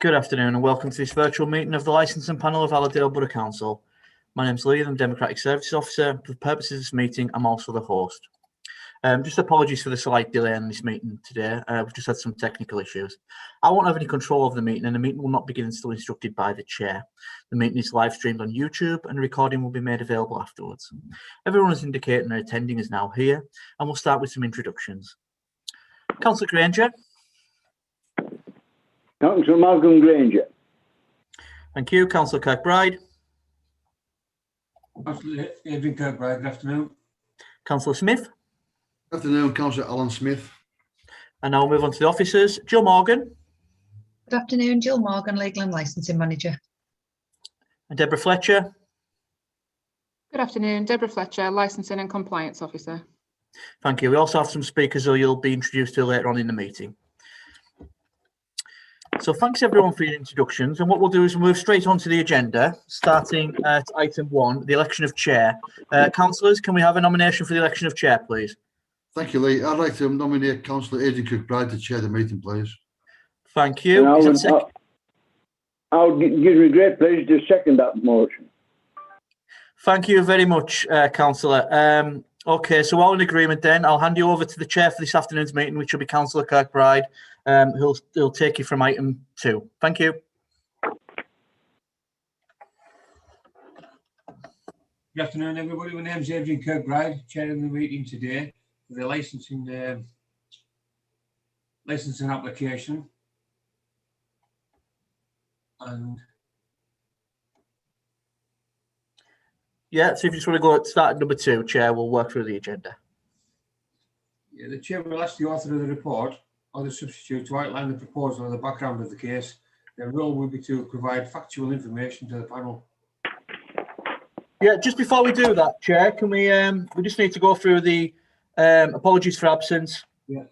Good afternoon and welcome to this virtual meeting of the Licensing Panel of Allerdale Borough Council. My name is Lee, I'm Democratic Services Officer. For the purposes of this meeting, I'm also the host. Just apologies for the slight delay in this meeting today. We've just had some technical issues. I won't have any control of the meeting and the meeting will not begin until instructed by the chair. The meeting is live streamed on YouTube and a recording will be made available afterwards. Everyone is indicating their attending is now here and we'll start with some introductions. Councillor Granger. Councillor Malcolm Granger. Thank you. Councillor Kirkbride. Councillor Adrian Kirkbride, good afternoon. Councillor Smith. Good afternoon, Councillor Alan Smith. And now we'll move on to the officers. Jill Morgan. Good afternoon, Jill Morgan, Legal and Licensing Manager. And Deborah Fletcher. Good afternoon, Deborah Fletcher, Licensing and Compliance Officer. Thank you. We also have some speakers who you'll be introduced to later on in the meeting. So thanks everyone for your introductions, and what we'll do is we'll move straight on to the agenda, starting at item 1, the election of chair. Councillors, can we have a nomination for the election of chair, please? Thank you, Lee. I'd like to nominate Councillor Adrian Kirkbride to chair the meeting, please. Thank you. I would give me great pleasure to second that motion. Thank you very much, Councillor. Okay, so all in agreement then, I'll hand you over to the chair for this afternoon's meeting, which will be Councillor Kirkbride. He'll take you from item 2. Thank you. Good afternoon, everybody. My name is Adrian Kirkbride, chairing the meeting today for the licensing application. And yeah, so if you just want to go at start number 2, Chair, we'll work through the agenda. Yeah, the Chair will ask the author of the report or the substitute to outline the proposal and the background of the case. Their role will be to provide factual information to the panel. Yeah, just before we do that, Chair, can we just need to go through the apologies for absence. Yeah,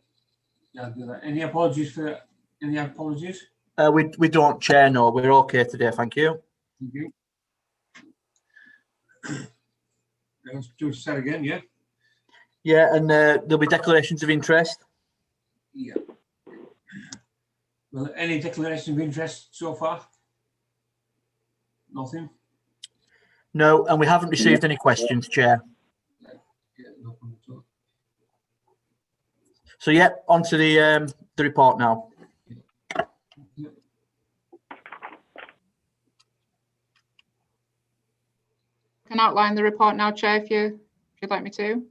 I'll do that. Any apologies for any apologies? We don't, Chair, no, we're okay today, thank you. Thank you. Let's do that again, yeah? Yeah, and there'll be declarations of interest. Yeah. Well, any declaration of interest so far? Nothing? No, and we haven't received any questions, Chair. Yeah, no problem at all. So, yeah, on to the report now. Yeah. I can outline the report now, Chair, if you'd like me to.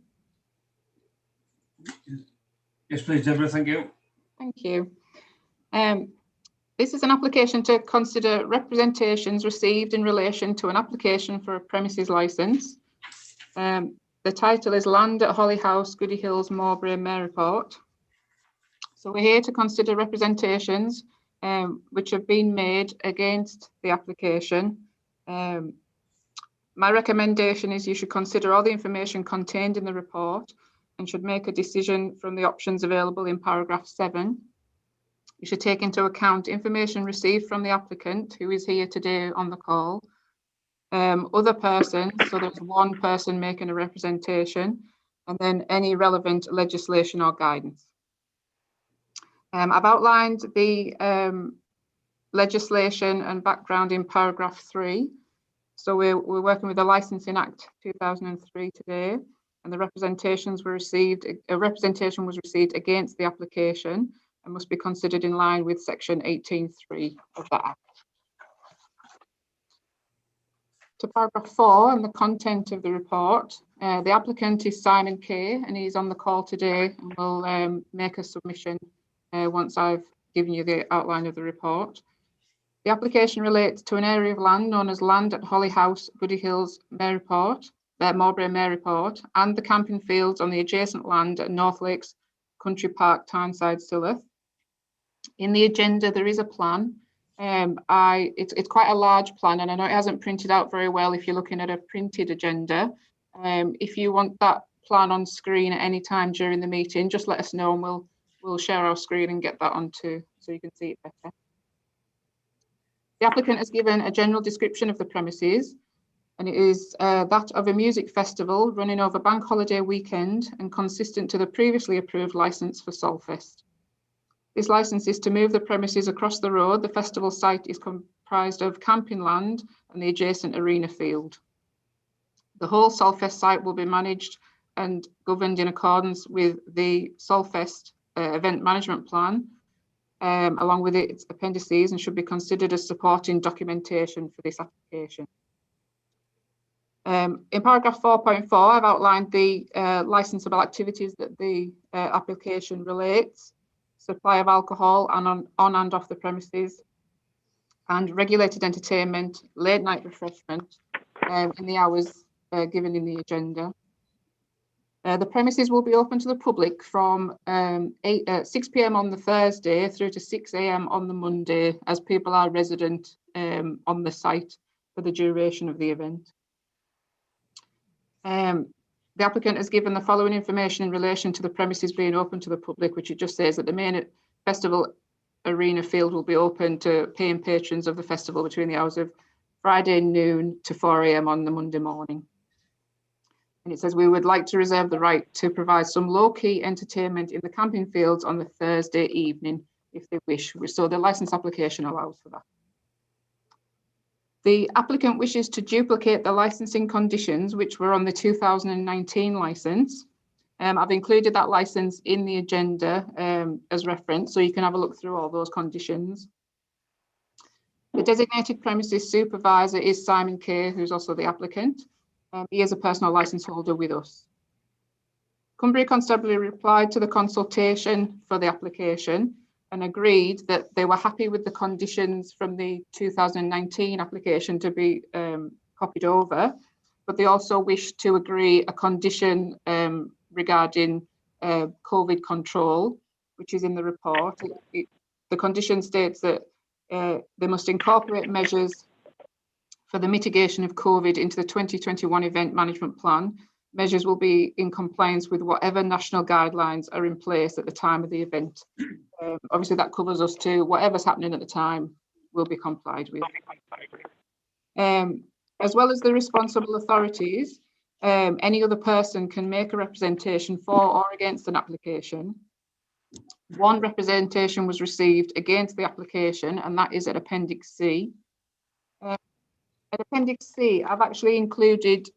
Yes, please, Deborah, thank you. Thank you. This is an application to consider representations received in relation to an application for a premises licence. The title is Land at Holly House, Goody Hills, Mowbray, Maryport. So we're here to consider representations which have been made against the application. My recommendation is you should consider all the information contained in the report and should make a decision from the options available in paragraph 7. You should take into account information received from the applicant, who is here today on the call, other persons, so there's one person making a representation, and then any relevant legislation or guidance. I've outlined the legislation and background in paragraph 3. So we're working with the Licensing Act 2003 today, and the representations were received. A representation was received against the application and must be considered in line with section 18.3 of that Act. To paragraph 4 and the content of the report, the applicant is Simon Kay, and he's on the call today and will make a submission once I've given you the outline of the report. The application relates to an area of land known as Land at Holly House, Goody Hills, Maryport, Mowbray, Maryport, and the camping fields on the adjacent land at North Lakes Country Park, Tyneside, Silloth. In the agenda, there is a plan. It's quite a large plan, and I know it hasn't printed out very well if you're looking at a printed agenda. If you want that plan on screen at any time during the meeting, just let us know and we'll share our screen and get that onto so you can see it better. The applicant has given a general description of the premises, and it is that of a music festival running over bank holiday weekend and consistent to the previously approved licence for Solfest. This licence is to move the premises across the road. The festival site is comprised of camping land and the adjacent arena field. The whole Solfest site will be managed and governed in accordance with the Solfest event management plan, along with its appendices, and should be considered as supporting documentation for this application. In paragraph 4.4, I've outlined the licensable activities that the application relates: supply of alcohol on and off the premises, and regulated entertainment, late night refreshment in the hours given in the agenda. The premises will be open to the public from 6 p.m. on the Thursday through to 6 a.m. on the Monday, as people are resident on the site for the duration of the event. The applicant has given the following information in relation to the premises being open to the public, which it just says that the main festival arena field will be open to paying patrons of the festival between the hours of Friday noon to 4 a.m. on the Monday morning. And it says we would like to reserve the right to provide some low-key entertainment in the camping fields on the Thursday evening if they wish. So the licence application allows for that. The applicant wishes to duplicate the licensing conditions which were on the 2019 licence. I've included that licence in the agenda as reference, so you can have a look through all those conditions. The designated premises supervisor is Simon Kay, who's also the applicant. He is a personal licence holder with us. Cumbria Constabulary replied to the consultation for the application and agreed that they were happy with the conditions from the 2019 application to be copied over, but they also wished to agree a condition regarding COVID control, which is in the report. The condition states that they must incorporate measures for the mitigation of COVID into the 2021 event management plan. Measures will be in compliance with whatever national guidelines are in place at the time of the event. Obviously, that covers us too. Whatever's happening at the time will be complied with. As well as the responsible authorities, any other person can make a representation for or against an application. One representation was received against the application, and that is at Appendix C. At Appendix C, I've actually included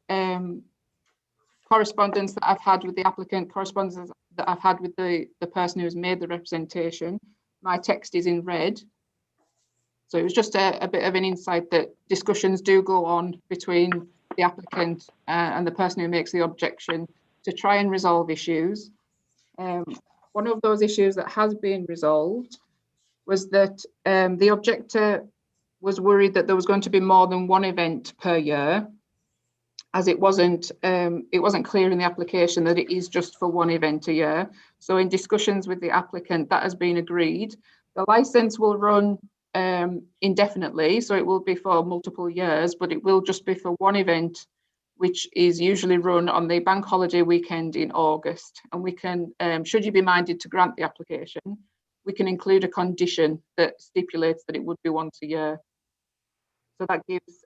correspondence that I've had with the applicant, correspondence that I've had with the person who has made the representation. My text is in red. So it was just a bit of an insight that discussions do go on between the applicant and the person who makes the objection to try and resolve issues. One of those issues that has been resolved was that the objector was worried that there was going to be more than one event per year, as it wasn't clear in the application that it is just for one event a year. So in discussions with the applicant, that has been agreed. The licence will run indefinitely, so it will be for multiple years, but it will just be for one event, which is usually run on the bank holiday weekend in August. And we can, should you be minded to grant the application, we can include a condition that stipulates that it would be once a year. So that gives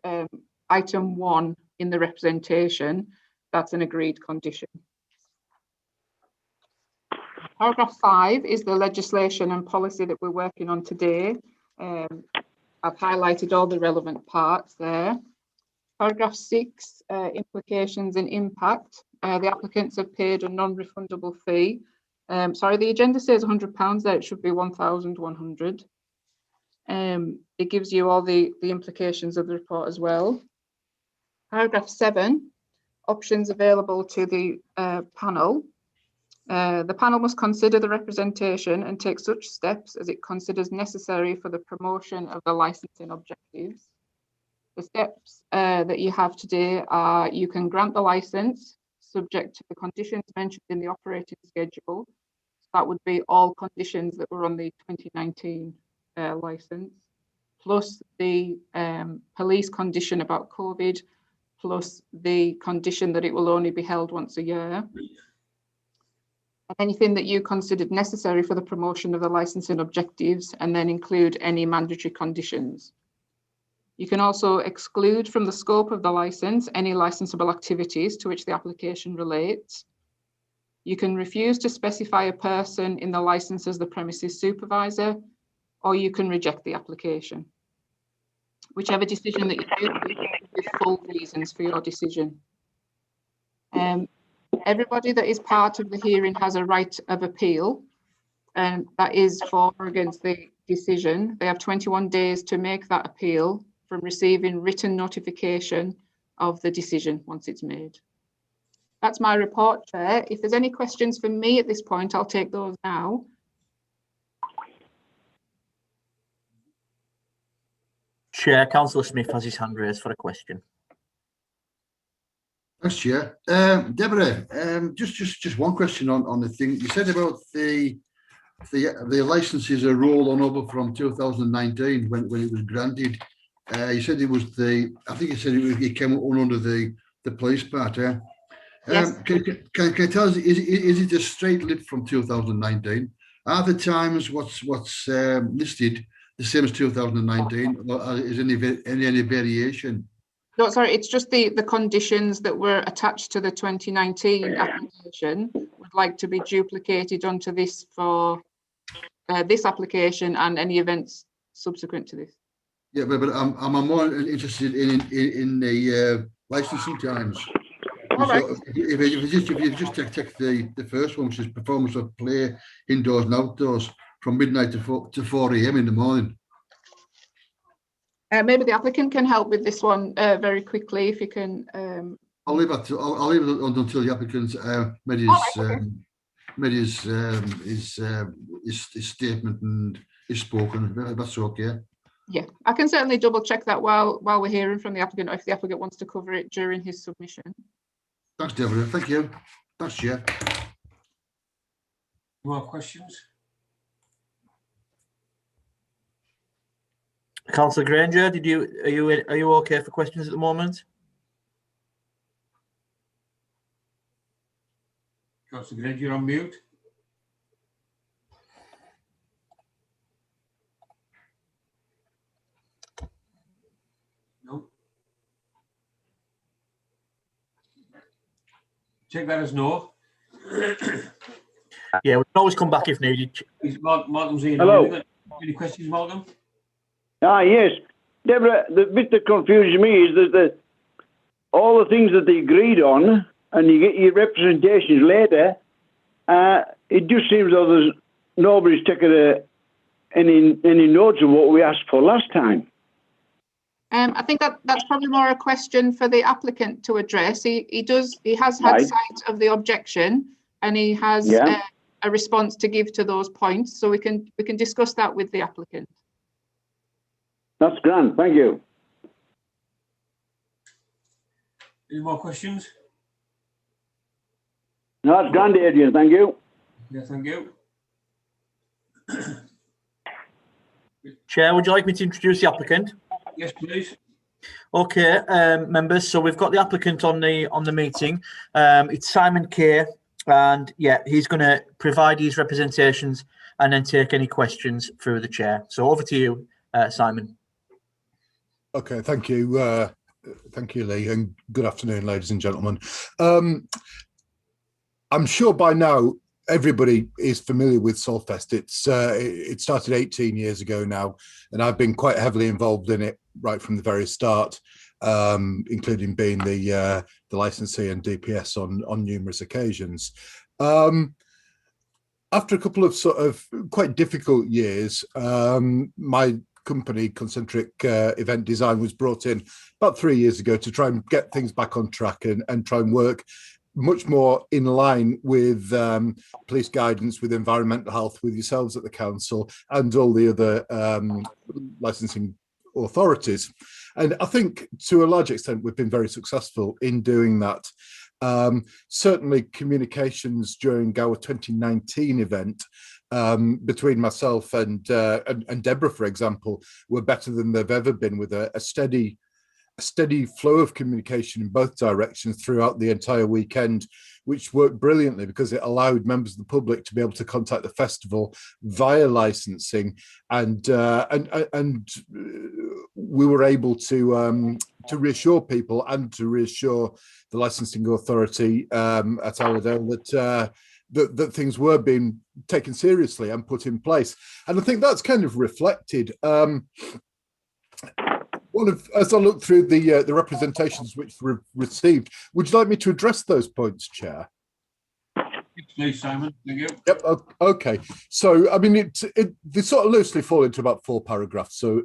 item 1 in the representation, that's an agreed condition. Paragraph 5 is the legislation and policy that we're working on today. I've highlighted all the relevant parts there. Paragraph 6, implications and impact. The applicants have paid a non-refundable fee. Sorry, the agenda says £100 there, it should be 1,100. It gives you all the implications of the report as well. Paragraph 7, options available to the panel. The panel must consider the representation and take such steps as it considers necessary for the promotion of the licensing objectives. The steps that you have today are: you can grant the license subject to the conditions mentioned in the operating schedule. That would be all conditions that were on the 2019 license, plus the police condition about COVID, plus the condition that it will only be held once a year. Anything that you considered necessary for the promotion of the licensing objectives, and then include any mandatory conditions. You can also exclude from the scope of the license any licensable activities to which the application relates. You can refuse to specify a person in the licence as the premises supervisor, or you can reject the application. Whichever decision that you do, please give full reasons for your decision. Everybody that is part of the hearing has a right of appeal, and that is for or against the decision. They have 21 days to make that appeal from receiving written notification of the decision once it's made. That's my report, Chair. If there's any questions for me at this point, I'll take those now. Chair, Councillor Smith has his hand raised for a question. Thanks, Chair. Deborah, just one question on the thing you said about the licenses are rolled on over from 2019 when it was granted. You said it was I think you said it came on under the police part. Yes. Can you tell us, is it a straight lip from 2019? Are the times what's listed the same as 2019, or is any variation? No, sorry, it's just the conditions that were attached to the 2019 application would like to be duplicated onto this for this application and any events subsequent to this. Yeah, but I'm more interested in the licensing times. All right. So if you just take the first one, which is performance of play indoors and outdoors from midnight to 4 AM in the morning. Maybe the applicant can help with this one very quickly, if you can. I'll leave it until the applicant made his statement and is spoken. That's okay. Yeah, I can certainly double check that while we're hearing from the applicant, or if the applicant wants to cover it during his submission. Thanks, Deborah. Thank you. Thanks, Chair. More questions? Councillor Granger, are you okay for questions at the moment? Councillor Granger, you're on mute. No. Check that as no. Yeah, we can always come back if needed. Malcolm's here. Hello. Any questions, Malcolm? Yes. Deborah, the bit that confuses me is that all the things that they agreed on, and you get your representations later, it just seems though nobody's taken any notes of what we asked for last time. I think that's probably more a question for the applicant to address. He has had sight of the objection, and he has a response to give to those points. So we can discuss that with the applicant. That's grand. Thank you. Any more questions? No, that's grand, Adrian. Thank you. Yeah, thank you. Chair, would you like me to introduce the applicant? Yes, please. Okay, members. So we've got the applicant on the meeting. It's Simon Kay, and yeah, he's going to provide his representations and then take any questions through the chair. So over to you, Simon. Okay, thank you, Lee, and good afternoon, ladies and gentlemen. I'm sure by now everybody is familiar with Solfest. It started 18 years ago now, and I've been quite heavily involved in it right from the very start, including being the licensee and DPS on numerous occasions. After a couple of sort of quite difficult years, my company, Concentric Event Design, was brought in about 3 years ago to try and get things back on track and try and work much more in line with police guidance, with environmental health, with yourselves at the council and all the other licensing authorities. And I think to a large extent we've been very successful in doing that. Certainly communications during our 2019 event between myself and Deborah, for example, were better than they've ever been, with a steady flow of communication in both directions throughout the entire weekend, which worked brilliantly because it allowed members of the public to be able to contact the festival via licensing, and we were able to reassure people and to reassure the licensing authority at Allerdale that that things were being taken seriously and put in place. And I think that's kind of reflected. As I look through the representations which were received, would you like me to address those points, Chair? Please, Simon. Thank you. Yep. Okay. So, I mean, they sort of loosely fall into about 4 paragraphs. So,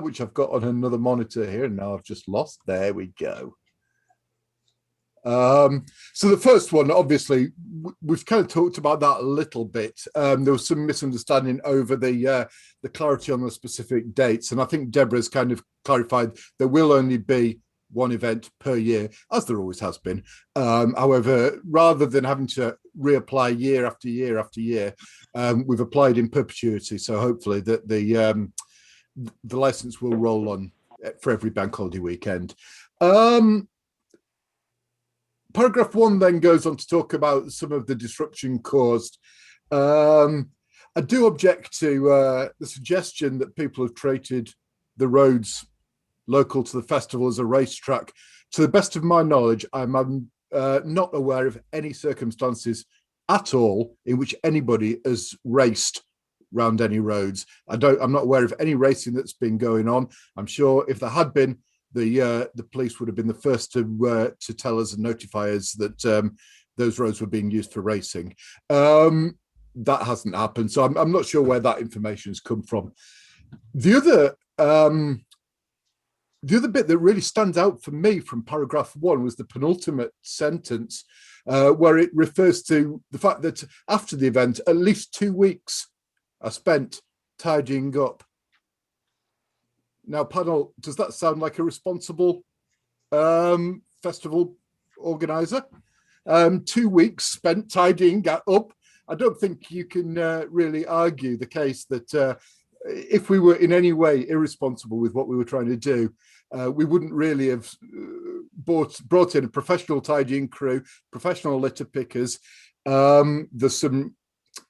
which I've got on another monitor here, and now I've just lost. There we go. So the first one, obviously, we've kind of talked about that a little bit. There was some misunderstanding over the clarity on the specific dates, and I think Deborah's kind of clarified there will only be one event per year, as there always has been. However, rather than having to reapply year after year after year, we've applied in perpetuity. So hopefully that the license will roll on for every bank holiday weekend. Paragraph 1 then goes on to talk about some of the disruption caused. I do object to the suggestion that people have treated the roads local to the festival as a racetrack. To the best of my knowledge, I'm not aware of any circumstances at all in which anybody has raced round any roads. I'm not aware of any racing that's been going on. I'm sure if there had been, the police would have been the first to tell us and notify us that those roads were being used for racing. That hasn't happened, so I'm not sure where that information has come from. The other bit that really stands out for me from paragraph 1 was the penultimate sentence, where it refers to the fact that after the event, at least 2 weeks are spent tidying up. Now, panel, does that sound like a responsible festival organizer? 2 weeks spent tidying up. I don't think you can really argue the case that if we were in any way irresponsible with what we were trying to do, we wouldn't really have brought in a professional tidying crew, professional litter pickers. There's some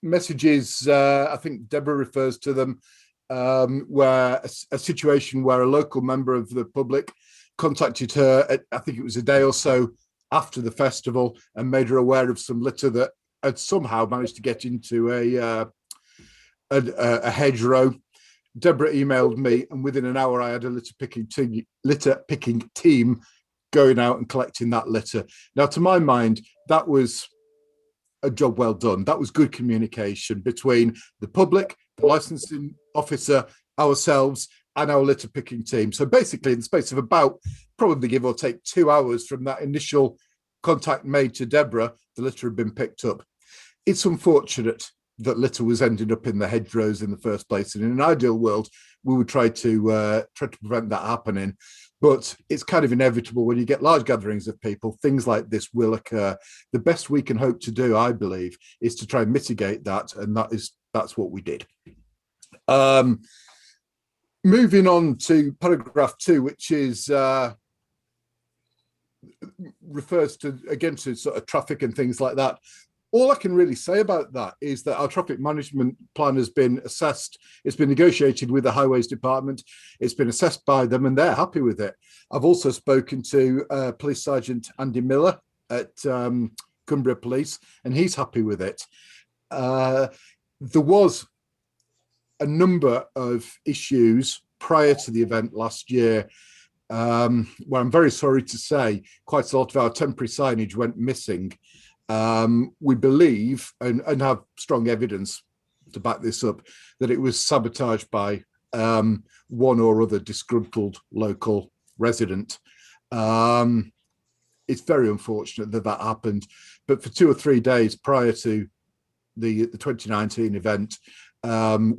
messages, I think Deborah refers to them, where a situation where a local member of the public contacted her, I think it was a day or so after the festival, and made her aware of some litter that had somehow managed to get into a hedgerow. Deborah emailed me, and within an hour I had a litter picking team going out and collecting that litter. Now, to my mind, that was a job well done. That was good communication between the public, the licensing officer, ourselves, and our litter picking team. So basically, in the space of about, probably give or take 2 hours from that initial contact made to Deborah, the litter had been picked up. It's unfortunate that litter was ending up in the hedgerows in the first place. And in an ideal world, we would try to prevent that happening. But it's kind of inevitable when you get large gatherings of people, things like this will occur. The best we can hope to do, I believe, is to try and mitigate that. And that's what we did. Moving on to paragraph 2, which is refers to, again, to sort of traffic and things like that. All I can really say about that is that our traffic management plan has been assessed. It's been negotiated with the Highways Department. It's been assessed by them, and they're happy with it. I've also spoken to Police Sergeant Andy Miller at Cumbria Police, and he's happy with it. There was a number of issues prior to the event last year, where I'm very sorry to say quite a lot of our temporary signage went missing. We believe, and have strong evidence to back this up, that it was sabotaged by one or other disgruntled local resident. It's very unfortunate that that happened, but for 2 or 3 days prior to the 2019 event,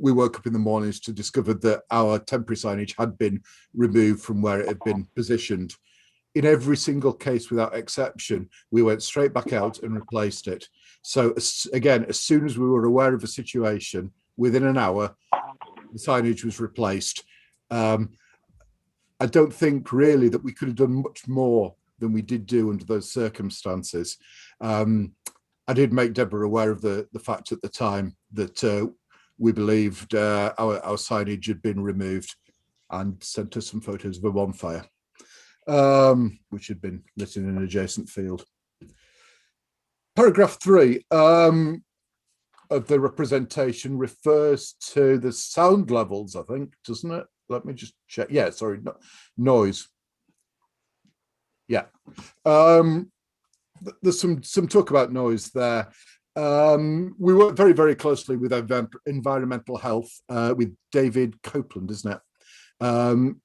we woke up in the mornings to discover that our temporary signage had been removed from where it had been positioned. In every single case, without exception, we went straight back out and replaced it. So again, as soon as we were aware of a situation, within an hour, the signage was replaced. I don't think really that we could have done much more than we did do under those circumstances. I did make Deborah aware of the fact at the time that we believed our signage had been removed, and sent us some photos of a bonfire, which had been lit in an adjacent field. Paragraph 3 of the representation refers to the sound levels, I think, doesn't it? Let me just check. Yeah, sorry, noise. Yeah. There's some talk about noise there. We work very, very closely with environmental health with David Copeland, isn't it?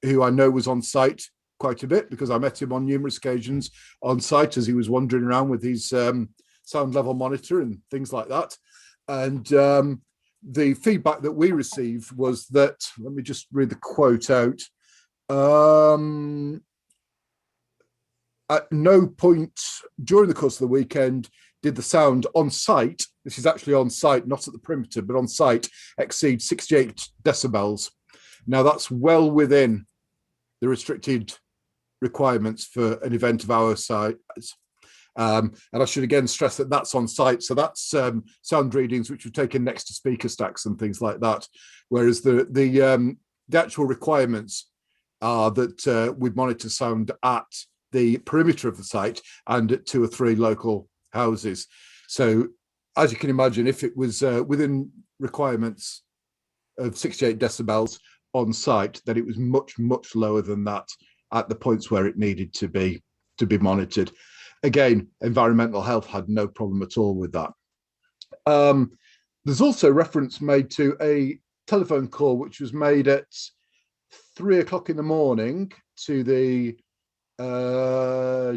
Who I know was on site quite a bit because I met him on numerous occasions on site as he was wandering around with his sound level monitor and things like that. And the feedback that we received was that, let me just read the quote out. At no point during the course of the weekend did the sound on site, this is actually on site, not at the perimeter, but on site, exceed 68 decibels. Now that's well within the restricted requirements for an event of our size. And I should again stress that that's on site. So that's sound readings which were taken next to speaker stacks and things like that. Whereas the actual requirements are that we'd monitor sound at the perimeter of the site and at 2 or 3 local houses. So as you can imagine, if it was within requirements of 68 decibels on site, then it was much, much lower than that at the points where it needed to be monitored. Again, environmental health had no problem at all with that. There's also reference made to a telephone call which was made at 3 o'clock in the morning to the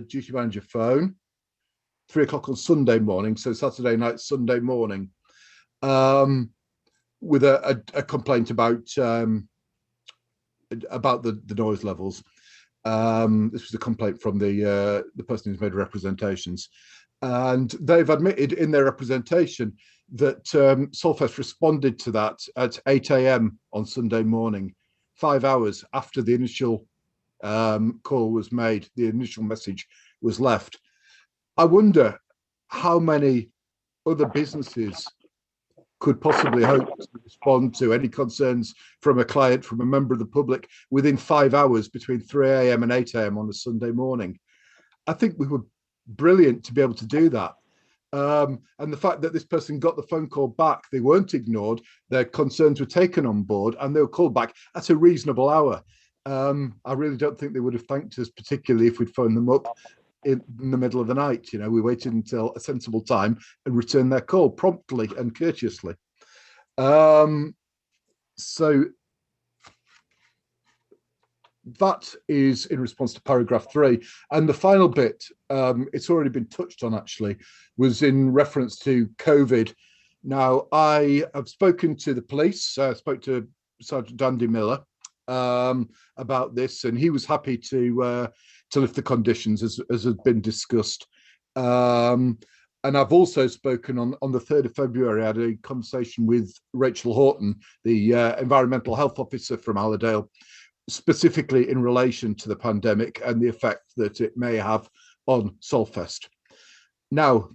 duty manager phone, 3 o'clock on Sunday morning, so Saturday night, Sunday morning, with a complaint about the noise levels. This was a complaint from the person who's made representations, and they've admitted in their representation that Solfest responded to that at 8 a.m. on Sunday morning, 5 hours after the initial call was made, the initial message was left. I wonder how many other businesses could possibly hope to respond to any concerns from a client, from a member of the public within 5 hours between 3 a.m. and 8 a.m. on a Sunday morning. I think we were brilliant to be able to do that. And the fact that this person got the phone call back, they weren't ignored, their concerns were taken on board and they were called back at a reasonable hour. I really don't think they would have thanked us, particularly if we'd phoned them up in the middle of the night. You know, we waited until a sensible time and returned their call promptly and courteously. So that is in response to paragraph 3. And the final bit, it's already been touched on actually, was in reference to COVID. Now, I have spoken to the police. I spoke to Sergeant Andy Miller about this, and he was happy to lift the conditions as has been discussed. And I've also spoken on the 3rd of February, I had a conversation with Rachel Horton, the environmental health officer from Allerdale, specifically in relation to the pandemic and the effect that it may have on Solfest. Now,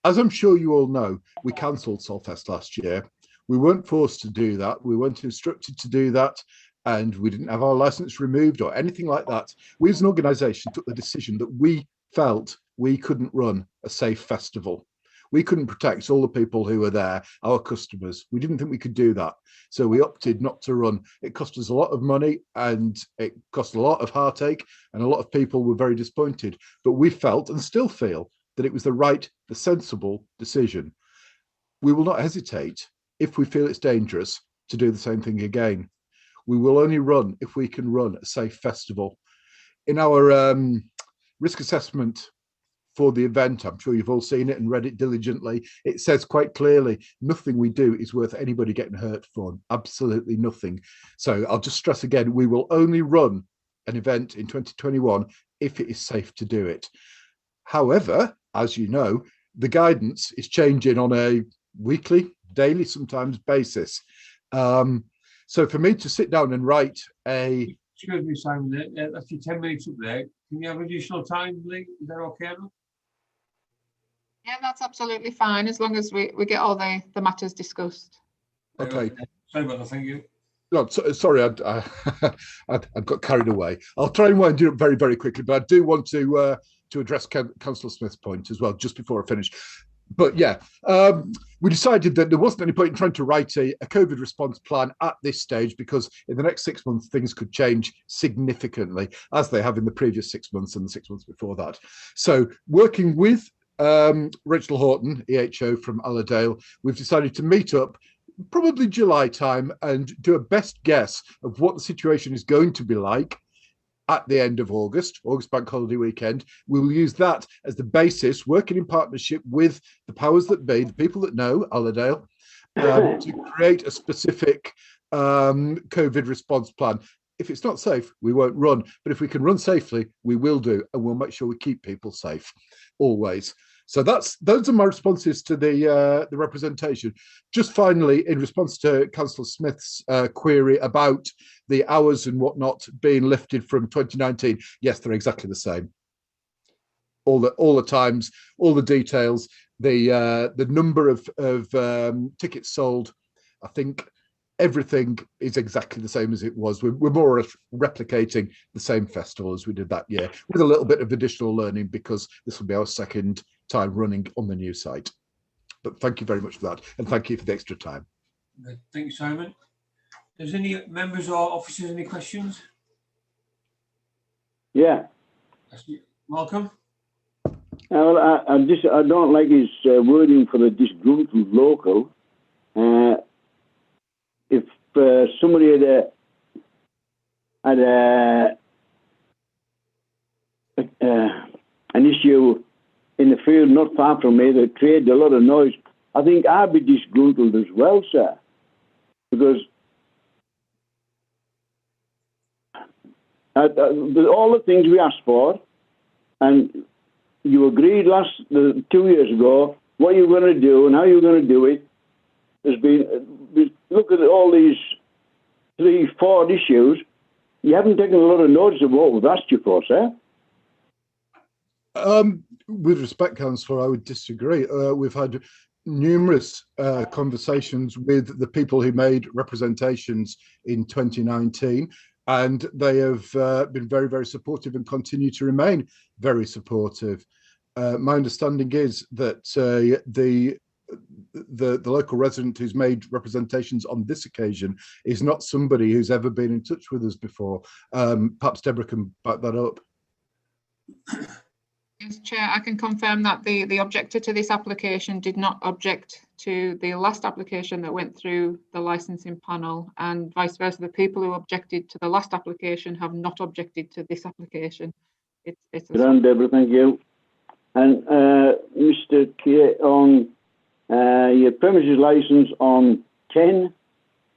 as I'm sure you all know, we cancelled Solfest last year. We weren't forced to do that. We weren't instructed to do that. And we didn't have our license removed or anything like that. We as an organisation took the decision that we felt we couldn't run a safe festival. We couldn't protect all the people who were there, our customers. We didn't think we could do that. So we opted not to run. It cost us a lot of money and it cost a lot of heartache, and a lot of people were very disappointed. But we felt and still feel that it was the sensible decision. We will not hesitate, if we feel it's dangerous, to do the same thing again. We will only run if we can run a safe festival. In our risk assessment for the event, I'm sure you've all seen it and read it diligently, it says quite clearly, nothing we do is worth anybody getting hurt for, absolutely nothing. So I'll just stress again, we will only run an event in 2021 if it is safe to do it. However, as you know, the guidance is changing on a weekly, daily, sometimes basis. So for me to sit down and write a... Excuse me, Simon, that's your 10 minutes up there. Can you have additional time, Lee? Is that okay? Yeah, that's absolutely fine, as long as we get all the matters discussed. Okay. Sorry about that, thank you. No, sorry, I got carried away. I'll try and wind you up very, very quickly, but I do want to to address Councillor Smith's point as well, just before I finish. But yeah, we decided that there wasn't any point in trying to write a COVID response plan at this stage, because in the next 6 months, things could change significantly, as they have in the previous 6 months and the 6 months before that. So working with Rachel Horton, EHO from Allerdale, we've decided to meet up probably July time and do a best guess of what the situation is going to be like at the end of August Bank Holiday weekend. We will use that as the basis, working in partnership with the powers that be, the people that know Allerdale, to create a specific COVID response plan. If it's not safe, we won't run. But if we can run safely, we will do, and we'll make sure we keep people safe, always. So those are my responses to the representation. Just finally, in response to Councillor Smith's query about the hours and whatnot being lifted from 2019, yes, they're exactly the same. All the times, all the details, the number of tickets sold, I think everything is exactly the same as it was. We're more or less replicating the same festival as we did that year, with a little bit of additional learning, because this will be our second time running on the new site. But thank you very much for that, and thank you for the extra time. Thank you, Simon. Does any members or officers any questions? Yeah. Malcolm? Well, I don't like his wording for the disgruntled local. If somebody had an issue in the field not far from me that created a lot of noise, I think I'd be disgruntled as well, sir, because all the things we asked for, and you agreed 2 years ago what you were going to do and how you were going to do it, has been, look at all these 3-4 issues, you haven't taken a lot of notice of what we've asked you for, sir. With respect, Councillor, I would disagree. We've had numerous conversations with the people who made representations in 2019, and they have been very, very supportive and continue to remain very supportive. My understanding is that the local resident who's made representations on this occasion is not somebody who's ever been in touch with us before. Perhaps Deborah can back that up. Yes, Chair, I can confirm that the objector to this application did not object to the last application that went through the licensing panel, and vice versa. The people who objected to the last application have not objected to this application. It's Good on, Deborah, thank you. And Mr. K, on your premises license on 10,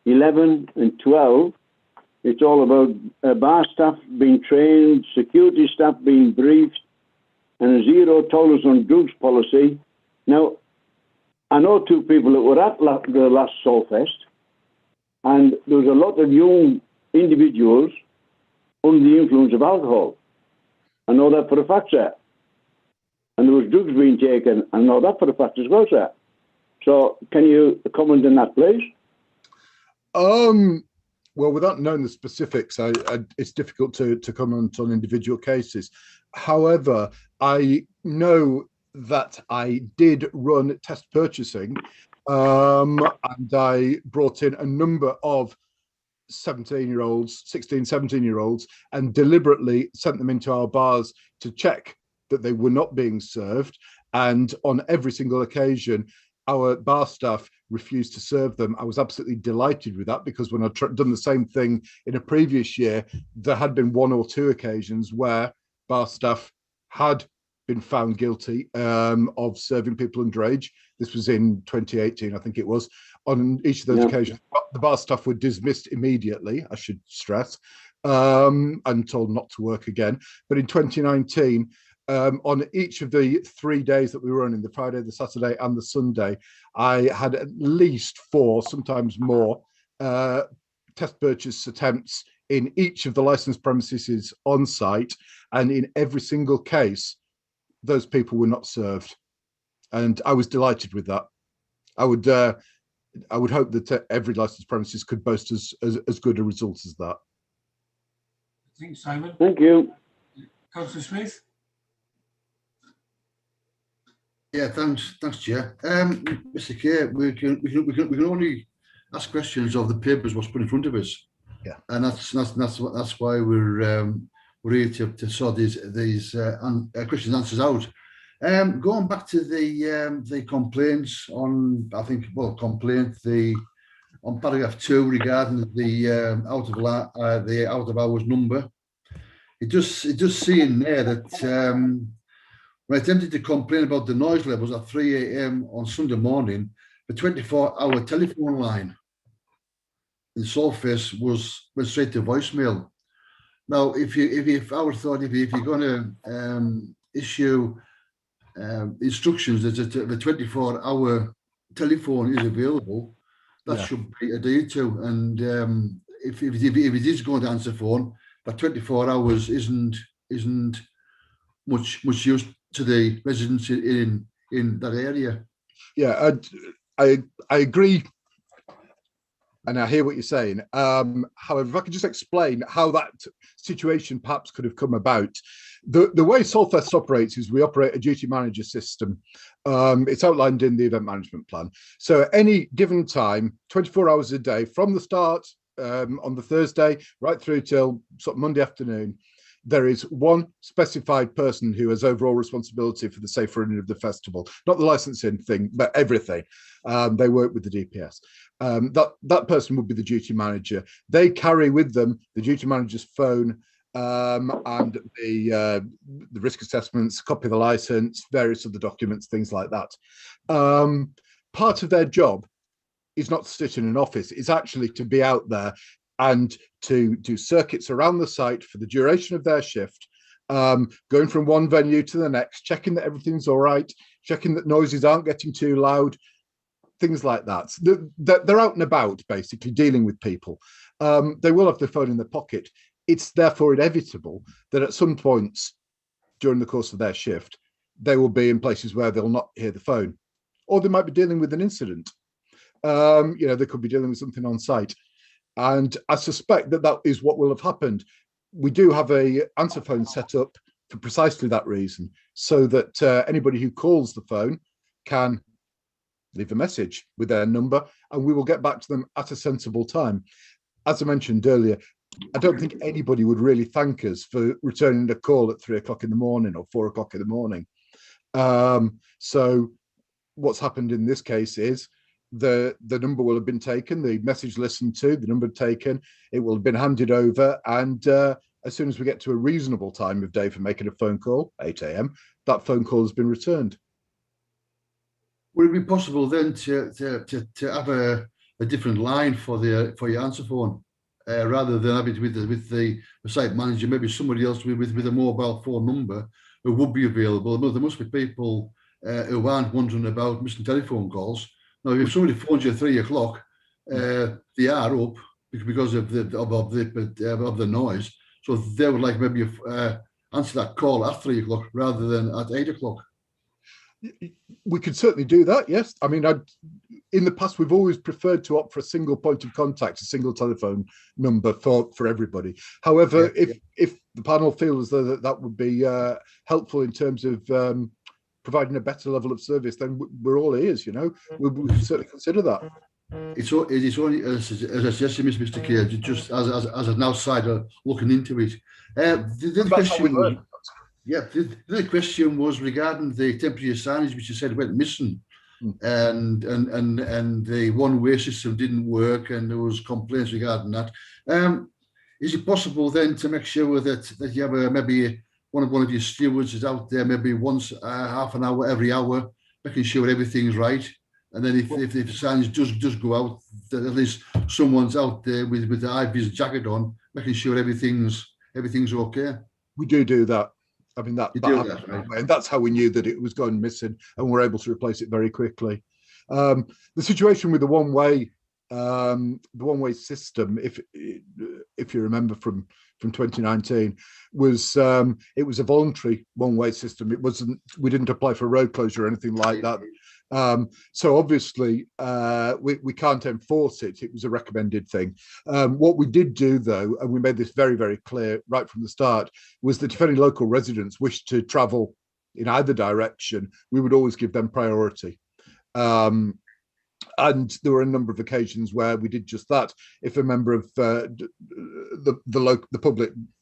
11 and 12, it's all about bar staff being trained, security staff being briefed, and a zero tolerance on drugs policy. Now, I know 2 people that were at the last Solfest, and there was a lot of young individuals under the influence of alcohol. I know that for a fact, sir. And there was drugs being taken. I know that for a fact as well, sir. So can you comment on that, please? Well, without knowing the specifics, it's difficult to comment on individual cases. However, I know that I did run test purchasing, and I brought in a number of 17-year-olds, 16, 17-year-olds, and deliberately sent them into our bars to check that they were not being served. And on every single occasion, our bar staff refused to serve them. I was absolutely delighted with that, because when I'd done the same thing in a previous year, there had been 1 or 2 occasions where bar staff had been found guilty of serving people underage. This was in 2018, I think it was. On each of those occasions, the bar staff were dismissed immediately, I should stress, and told not to work again. But in 2019, on each of the 3 days that we were running, the Friday, the Saturday and the Sunday, I had at least 4, sometimes more, test purchase attempts in each of the licensed premises on site, and in every single case, those people were not served. And I was delighted with that. I would hope that every licensed premises could boast as good a result as that. Thanks, Simon. Thank you. Councillor Smith? Yeah, thanks, Chair. Mr. Kerr, we can only ask questions of the papers what's put in front of us. Yeah. And that's why we're here to sort these questions and answers out. Going back to the complaints on, I think, well, on paragraph 2 regarding the out of hours number. It does see in there that when I attempted to complain about the noise levels at 3 a.m. on Sunday morning, the 24-hour telephone line in Surface went straight to voicemail. Now, if you're going to issue instructions that the 24-hour telephone is available, that should be adhered to. And if it is going to answer phone, that 24 hours isn't much use to the residents in that area. Yeah, I agree, and I hear what you're saying. However, if I could just explain how that situation perhaps could have come about. The way Solfest operates is we operate a duty manager system. It's outlined in the event management plan. So at any given time, 24 hours a day, from the start on the Thursday right through till sort of Monday afternoon, there is one specified person who has overall responsibility for the safe running of the festival, not the licensing thing, but everything. They work with the DPS. That person would be the duty manager. They carry with them the duty manager's phone and the risk assessments, copy of the license, various other documents, things like that. Part of their job is not to sit in an office, it's actually to be out there and to do circuits around the site for the duration of their shift, going from one venue to the next, checking that everything's all right, checking that noises aren't getting too loud, things like that. They're out and about, basically, dealing with people. They will have their phone in their pocket. It's therefore inevitable that at some points during the course of their shift, they will be in places where they'll not hear the phone, or they might be dealing with an incident. They could be dealing with something on site. And I suspect that is what will have happened. We do have a answer phone set up for precisely that reason, so that anybody who calls the phone can leave a message with their number, and we will get back to them at a sensible time. As I mentioned earlier, I don't think anybody would really thank us for returning a call at 3 o'clock in the morning or 4 o'clock in the morning. So what's happened in this case is the number will have been taken, the message listened to, the number taken, it will have been handed over, and as soon as we get to a reasonable time of day for making a phone call, 8 a.m., that phone call has been returned. Would it be possible then to have a different line for your answer phone, rather than having it with the site manager, maybe somebody else with a mobile phone number who would be available? There must be people who aren't wondering about missing telephone calls. Now, if somebody phones you at 3 o'clock, they are up because of the noise. So they would like maybe answer that call at 3 o'clock rather than at 8 o'clock. We could certainly do that, yes. I mean, in the past, we've always preferred to opt for a single point of contact, a single telephone number for everybody. However, if the panel feels that would be helpful in terms of providing a better level of service, then we're all ears, we can certainly consider that. It's only a suggestion, Mr. Kerr, just as an outsider looking into it. The other question was regarding the temporary signage, which you said went missing, and the one-way system didn't work, and there was complaints regarding that. Is it possible then to make sure that you have maybe one of your stewards is out there maybe once half an hour every hour, making sure everything's right? And then if the signage does go out, that at least someone's out there with the high-vis jacket on, making sure everything's okay. We do that. I mean, that right? And that's how we knew that it was going missing, and we're able to replace it very quickly. The situation with the one-way system, if you remember from 2019, was it was a voluntary one-way system. It wasn't. We didn't apply for road closure or anything like that. So obviously we can't enforce it. It was a recommended thing. What we did do, though, and we made this very, very clear right from the start, was that if any local residents wished to travel in either direction, we would always give them priority. And there were a number of occasions where we did just that. If a member of the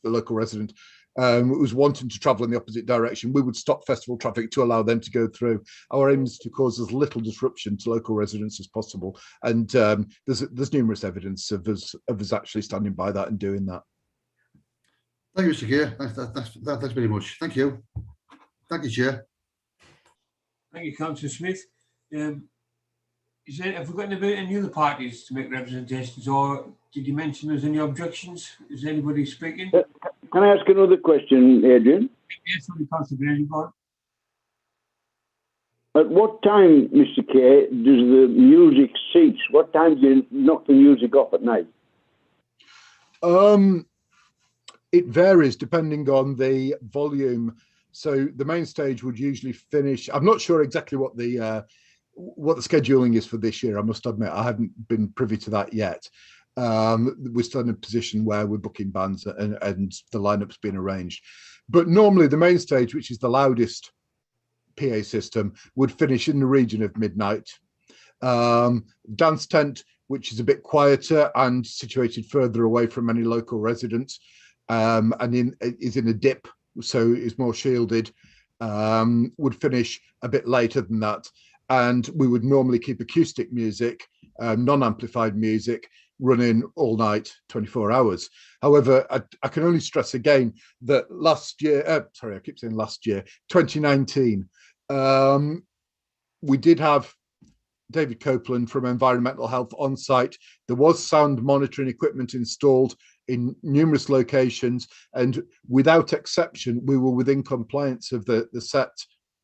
local resident was wanting to travel in the opposite direction, we would stop festival traffic to allow them to go through. Our aim is to cause as little disruption to local residents as possible, and there's numerous evidence of us actually standing by that and doing that. Thank you, Mr. Chair. That's very much. Thank you. Thank you, Chair. Thank you, Councillor Smith. Have we got any other parties to make representations, or did you mention there's any objections? Is anybody speaking? Can I ask another question, Adrian? Yes, Councillor Grady, go on. At what time, Mr. K, does the music cease? What time do you knock the music off at night? It varies depending on the volume. So the main stage would usually finish. I'm not sure exactly what the scheduling is for this year. I must admit, I haven't been privy to that yet. We're still in a position where we're booking bands and the lineup's been arranged. But normally the main stage, which is the loudest PA system, would finish in the region of midnight. Dance tent, which is a bit quieter and situated further away from any local residents, and is in a dip, so is more shielded, would finish a bit later than that. And we would normally keep acoustic music, non-amplified music, running all night, 24 hours. However, I can only stress again that last year, 2019, we did have David Copeland from Environmental Health on site. There was sound monitoring equipment installed in numerous locations, and without exception, we were within compliance of the set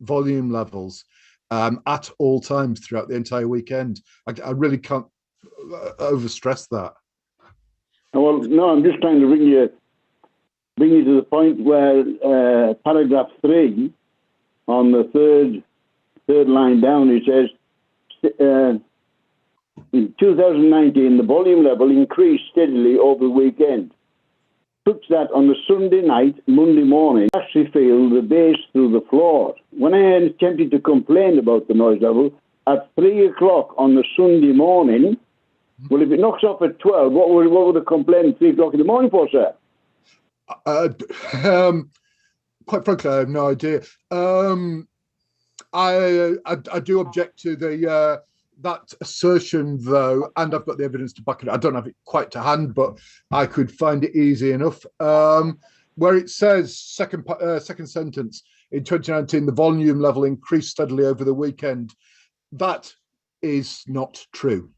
volume levels at all times throughout the entire weekend. I really can't overstress that. Well, no, I'm just trying to bring you to the point where paragraph 3 on the third line down, it says in 2019 the volume level increased steadily over the weekend, such that on the Sunday night, Monday morning, I actually feel the bass through the floor. When I attempted to complain about the noise level at 3 o'clock on the Sunday morning, well, if it knocks off at 12, what would the complaint at 3 o'clock in the morning for, sir? Quite frankly, I have no idea. I do object to that assertion, though, and I've got the evidence to back it up. I don't have it quite to hand, but I could find it easy enough. Where it says, second sentence, in 2019, the volume level increased steadily over the weekend. That is not true.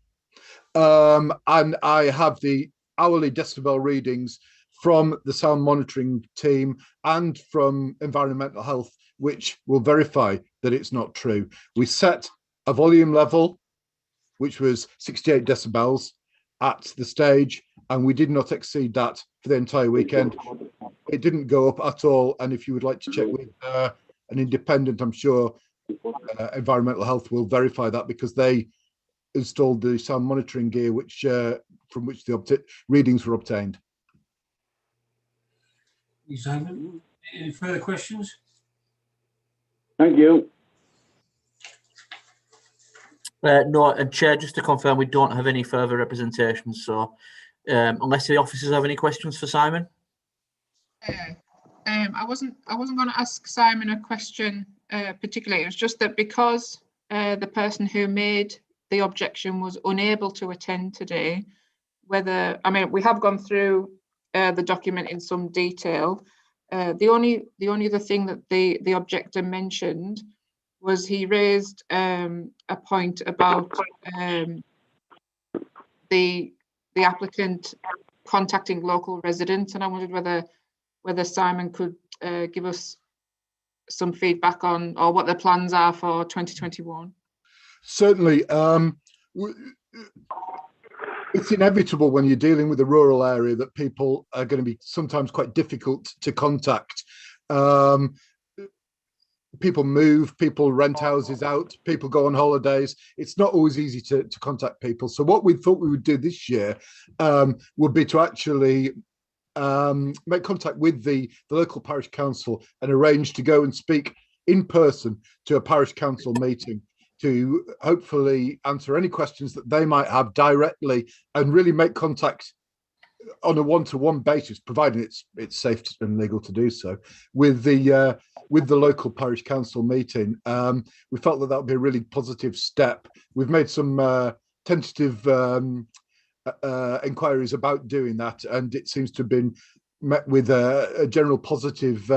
And I have the hourly decibel readings from the sound monitoring team and from Environmental Health, which will verify that it's not true. We set a volume level, which was 68 decibels at the stage, and we did not exceed that for the entire weekend. It didn't go up at all. And if you would like to check with an independent, I'm sure Environmental Health will verify that, because they installed the sound monitoring gear from which the readings were obtained. Simon, any further questions? Thank you. No, and Chair, just to confirm, we don't have any further representations. So, unless the officers have any questions for Simon. I wasn't going to ask Simon a question particularly. It was just that because the person who made the objection was unable to attend today, we have gone through the document in some detail. The only other thing that the objector mentioned was he raised a point about the applicant contacting local residents, and I wondered whether Simon could give us some feedback on, or what the plans are for 2021. Certainly. It's inevitable when you're dealing with a rural area that people are going to be sometimes quite difficult to contact. People move, people rent houses out, people go on holidays. It's not always easy to contact people. So what we thought we would do this year would be to actually make contact with the local parish council and arrange to go and speak in person to a parish council meeting to hopefully answer any questions that they might have directly and really make contact on a one-to-one basis, providing it's safe and legal to do so, with the local parish council meeting. We felt that would be a really positive step. We've made some tentative inquiries about doing that, and it seems to have been met with a general positive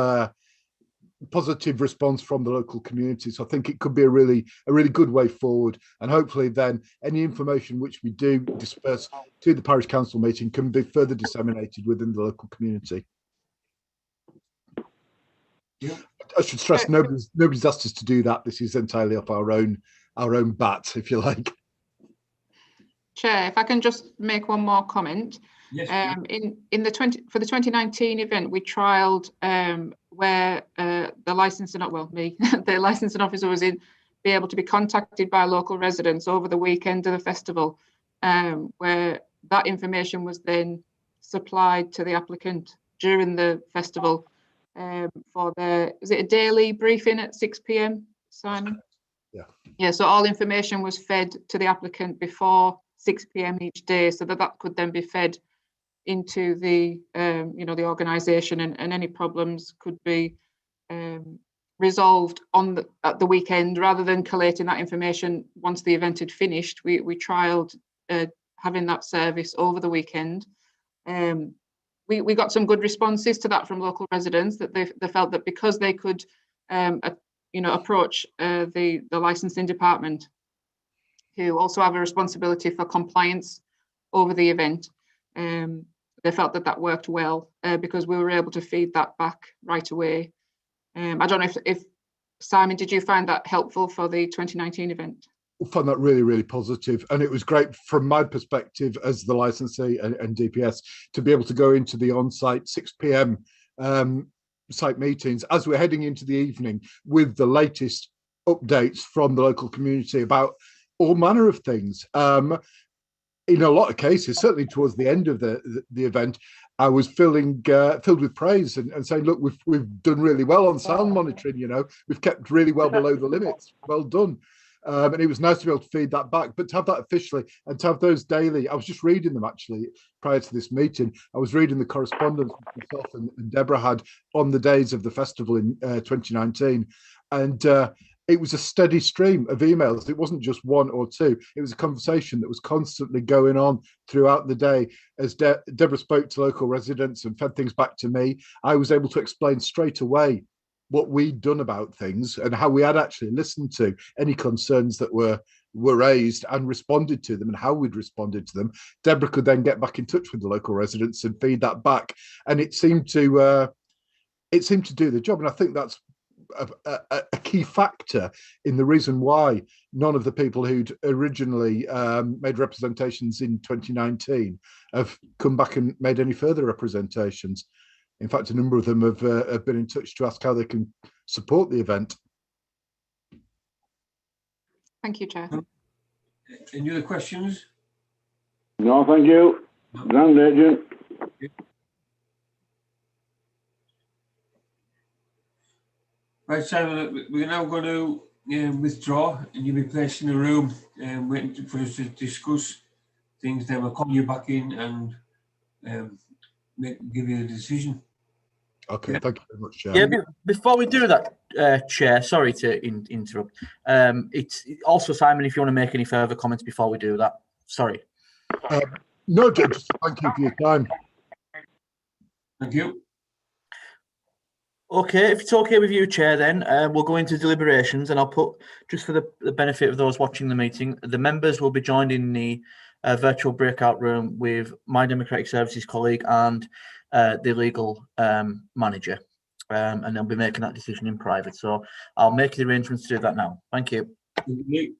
response from the local community. So I think it could be a really good way forward, and hopefully then any information which we do disperse to the parish council meeting can be further disseminated within the local community. Yeah. I should stress nobody's asked us to do that. This is entirely up our own bat, if you like. Chair, if I can just make one more comment. Yes, for the 2019 event, we trialled where the licensing the licensing officer was be able to be contacted by local residents over the weekend of the festival, where that information was then supplied to the applicant during the festival for is it a daily briefing at 6 p.m, Simon? Yeah, so all information was fed to the applicant before 6 p.m. each day, so that could then be fed into the the organisation, and any problems could be resolved at the weekend rather than collating that information once the event had finished. We trialled having that service over the weekend. We got some good responses to that from local residents, that they felt that because they could approach the licensing department, who also have a responsibility for compliance over the event, they felt that worked well because we were able to feed that back right away. I don't know if Simon, did you find that helpful for the 2019 event? I found that really positive, and it was great from my perspective as the licensee and DPS to be able to go into the on-site 6 p.m. Site meetings as we're heading into the evening with the latest updates from the local community about all manner of things. In a lot of cases, certainly towards the end of the event, I was filled with praise and saying, look, we've done really well on sound monitoring, we've kept really well below the limits. Well done. And it was nice to be able to feed that back, but to have that officially and to have those daily, I was just reading them actually prior to this meeting. I was reading the correspondence myself and Deborah had on the days of the festival in 2019. And it was a steady stream of emails. It wasn't just one or two. It was a conversation that was constantly going on throughout the day. As Deborah spoke to local residents and fed things back to me, I was able to explain straight away what we'd done about things and how we had actually listened to any concerns that were raised and responded to them and how we'd responded to them. Deborah could then get back in touch with the local residents and feed that back. And it seemed to do the job. And I think that's a key factor in the reason why none of the people who'd originally made representations in 2019 have come back and made any further representations. In fact, a number of them have been in touch to ask how they can support the event. Thank you, Chair. Any other questions? No, thank you. Grand Agent. Right, Simon, we're now going to withdraw, and you'll be placed in a room waiting for us to discuss things. Then we'll call you back in and give you a decision. Okay, Yeah. thank you very much, Chair. Yeah, before we do that, Chair, sorry to interrupt. It's also, Simon, if you want to make any further comments before we do that. Sorry. No, just thank you for your time. Thank you. Okay, if it's okay with you, Chair, then we'll go into deliberations, and I'll put, just for the benefit of those watching the meeting, the members will be joined in the virtual breakout room with my Democratic Services colleague and the legal manager, and they'll be making that decision in private. So I'll make the arrangements to do that now. Thank you. Thank you.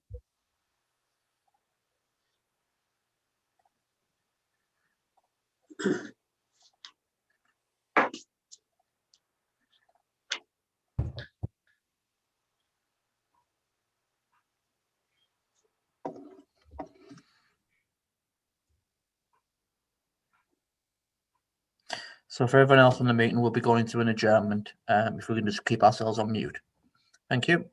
So for everyone else in the meeting, we'll be going to an adjournment if we can just keep ourselves on mute. Thank you.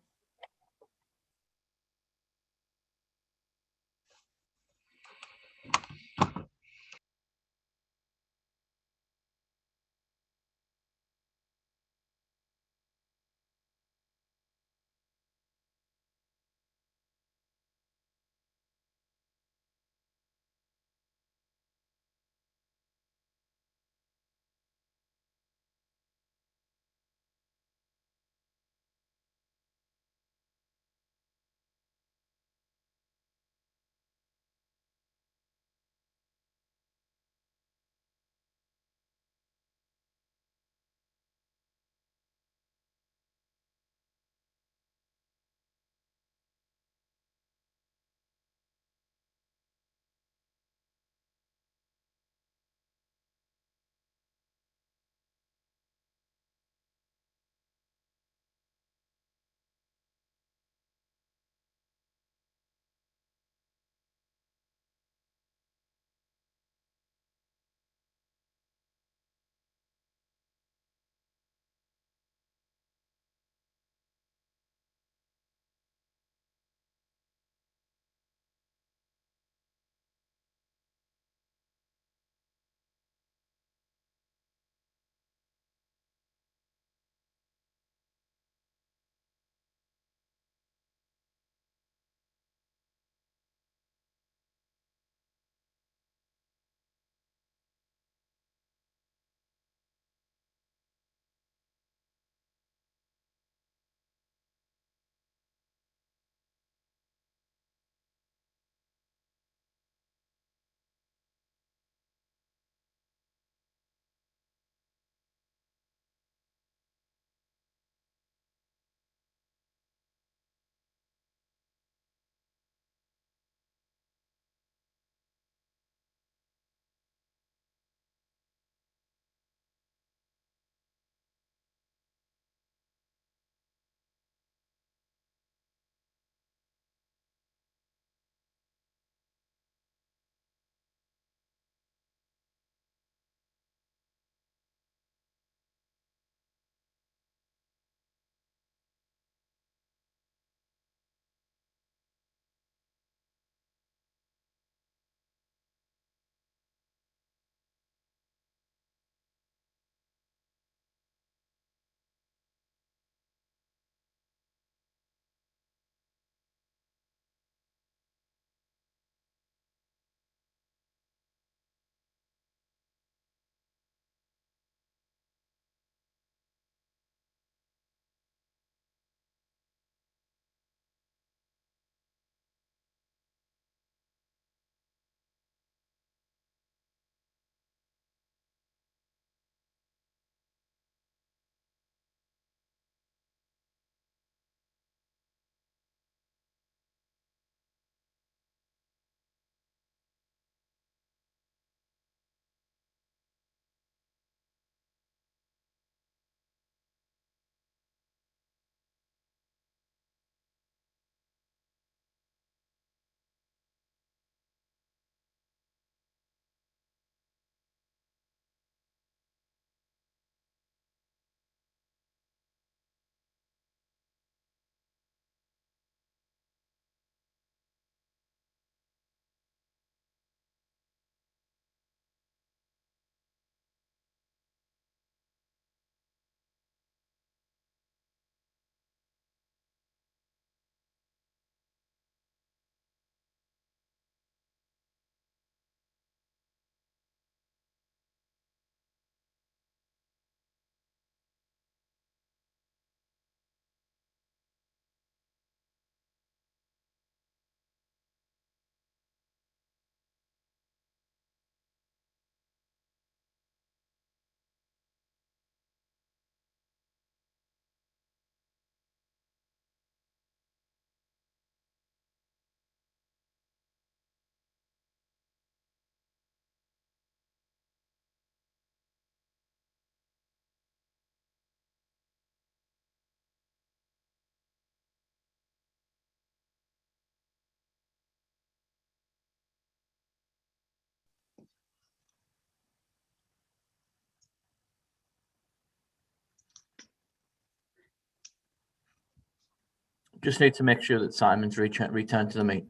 Just need to make sure that Simon's returned to the meeting.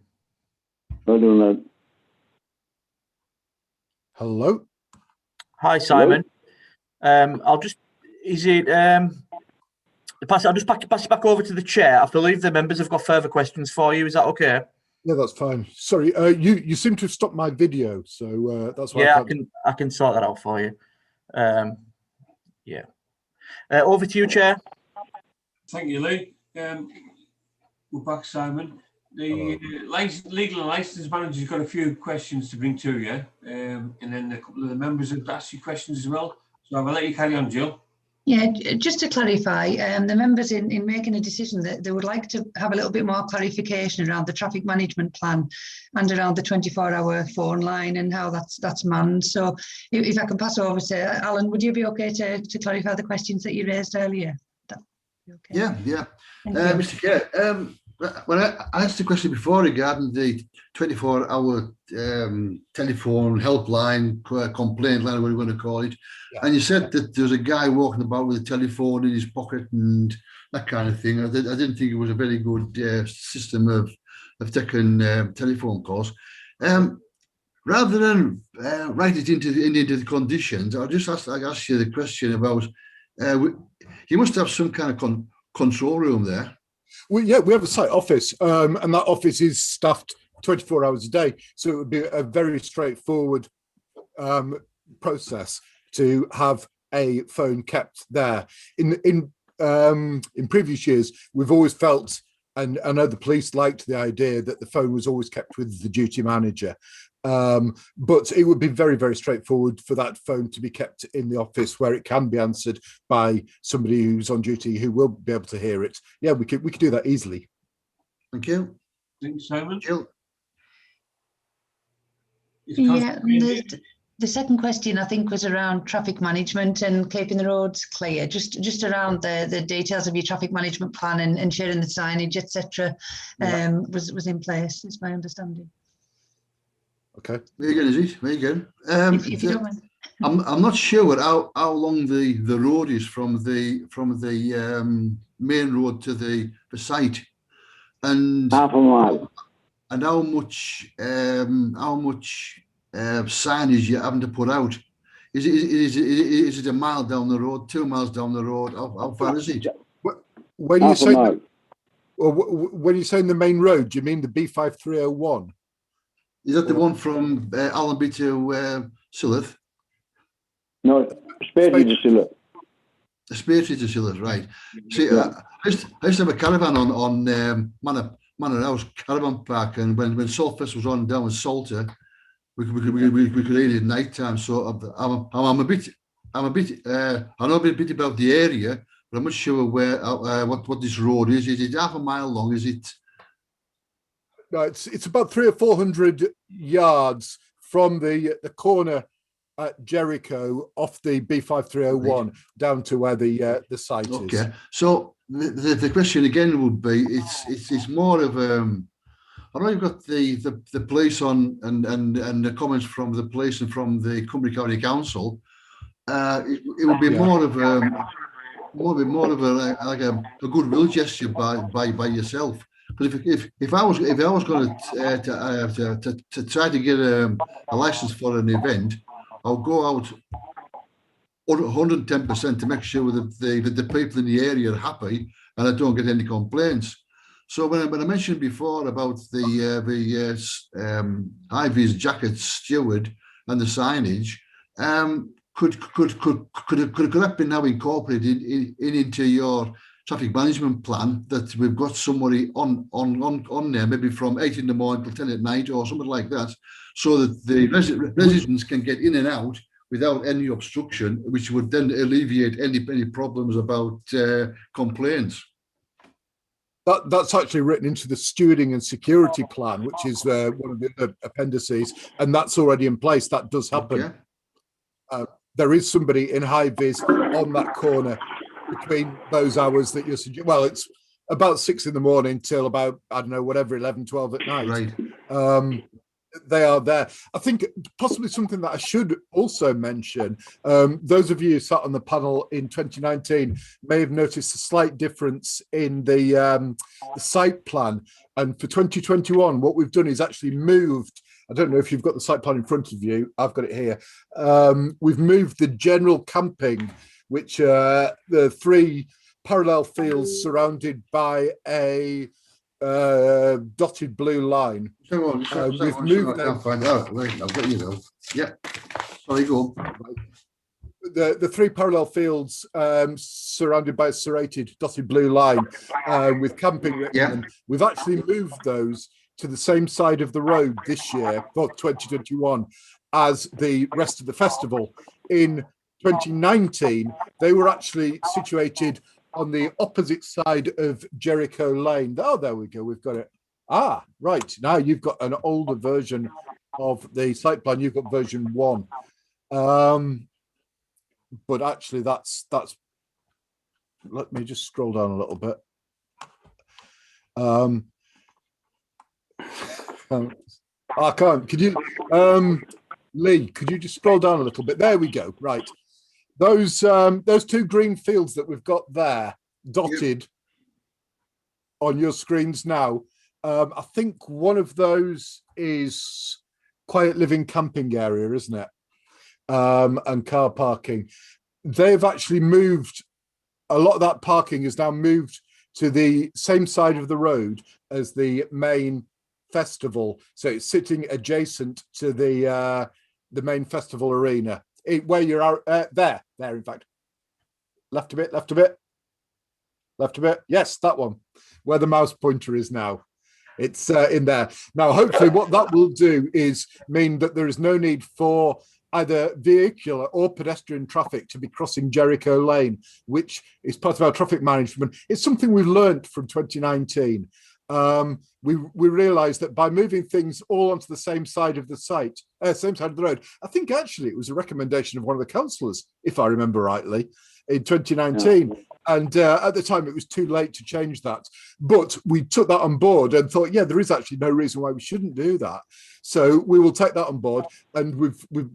Well done, lad. Hello. Hi, Simon. I'll just pass it back over to the chair. I believe the members have got further questions for you. Is that okay? Yeah, that's fine. Sorry, you seem to have stopped my video, so that's why. Yeah, I can sort that out for you. Yeah. Over to you, Chair. Thank you, Lee. We're back, Simon. The legal and licence manager's got a few questions to bring to you, and then a couple of the members have asked you questions as well. So I'll let you carry on, Jill. Yeah, just to clarify, the members in making a decision that they would like to have a little bit more clarification around the traffic management plan and around the 24-hour phone line and how that's manned. So if I can pass over to Alan, would you be okay to clarify the questions that you raised earlier? Okay. Yeah. Mr. Chair, when I asked the question before regarding the 24-hour telephone helpline, complaint line, what you want to call it, and you said that there's a guy walking about with a telephone in his pocket and that kind of thing. I didn't think it was a very good system of taking telephone calls. Rather than write it into the conditions, I'll just ask you the question about. You must have some kind of control room there. We have a site office, and that office is staffed 24 hours a day. So it would be a very straightforward process to have a phone kept there. In previous years, we've always felt, and I know the police liked the idea that the phone was always kept with the duty manager. But it would be very, very straightforward for that phone to be kept in the office where it can be answered by somebody who's on duty who will be able to hear it. Yeah, we could do that easily. Thank you. Thanks, Simon. Jill. Yeah, the second question I think was around traffic management and keeping the roads clear, just around the details of your traffic management plan and ensuring the signage, etc. Was in place, is my understanding. Okay. Very good, is it? Very good. If you don't mind. I'm not sure how long the road is from the main road to the site, and Half a mile. And how much signage you're having to put out. Is it a mile down the road, 2 miles down the road? How far is it? When you say when you're saying the main road, do you mean the B5301? Is that the one from Allenby to Silloth? No, Spatey to Silloth. Spatey to Silloth, right. See, I used to have a caravan on Manor House Caravan Park, and when Saltfest was on down with Salter, we could hear it at night time. So I know a bit about the area, but I'm not sure where what this road is. Is it half a mile long? Is it? No, it's about 300 or 400 yards from the corner at Jericho off the B5301 down to where the site is. Okay, so the question again would be, it's more of I know you've got the police on and the comments from the police and from the Cumbria County Council. It would be more of a goodwill gesture by yourself. Because if I was going to try to get a license for an event, I'll go out 110% to make sure that the people in the area are happy and I don't get any complaints. So when I mentioned before about the high-vis jacket steward and the signage, could that be now incorporated into your traffic management plan, that we've got somebody on there, maybe from 8 in the morning till 10 at night or something like that, so that the residents can get in and out without any obstruction, which would then alleviate any problems about complaints? That's actually written into the stewarding and security plan, which is one of the other appendices, and that's already in place. That does happen. Okay. There is somebody in high vis on that corner between those hours that you're suggesting. Well, it's about 6 in the morning till about, I don't know, whatever, 11, 12 at night. Right. They are there. I think possibly something that I should also mention, those of you who sat on the panel in 2019 may have noticed a slight difference in the site plan. And for 2021, what we've done is actually moved, I don't know if you've got the site plan in front of you, I've got it here. We've moved the general camping, which the 3 parallel fields surrounded by a dotted blue line. We've moved. I can't find out. Wait, I'll get you though. Yeah. Sorry, go on. The 3 parallel fields surrounded by a serrated dotted blue line with camping written in them. We've actually moved those to the same side of the road this year, for 2021, as the rest of the festival. In 2019, they were actually situated on the opposite side of Jericho Lane. Oh, there we go. We've got it. Ah, right. Now you've got an older version of the site plan. You've got version 1. But actually, that's. Let me just scroll down a little bit. I can't. Could you, Lee? Could you just scroll down a little bit? There we go. Right. Those 2 green fields that we've got there dotted on your screens now. I think one of those is quiet living camping area, isn't it? And car parking. They've actually moved, a lot of that parking is now moved to the same side of the road as the main festival. So it's sitting adjacent to the main festival arena. Where you're there, in fact. Left a bit, left a bit. Left a bit. Yes, that one. Where the mouse pointer is now. It's in there. Now, hopefully what that will do is mean that there is no need for either vehicular or pedestrian traffic to be crossing Jericho Lane, which is part of our traffic management. It's something we've learned from 2019. We realized that by moving things all onto the same side of the site, same side of the road, I think actually it was a recommendation of one of the councillors, if I remember rightly, in 2019. Yeah. And at the time, it was too late to change that. But we took that on board and thought, yeah, there is actually no reason why we shouldn't do that. So we will take that on board. And we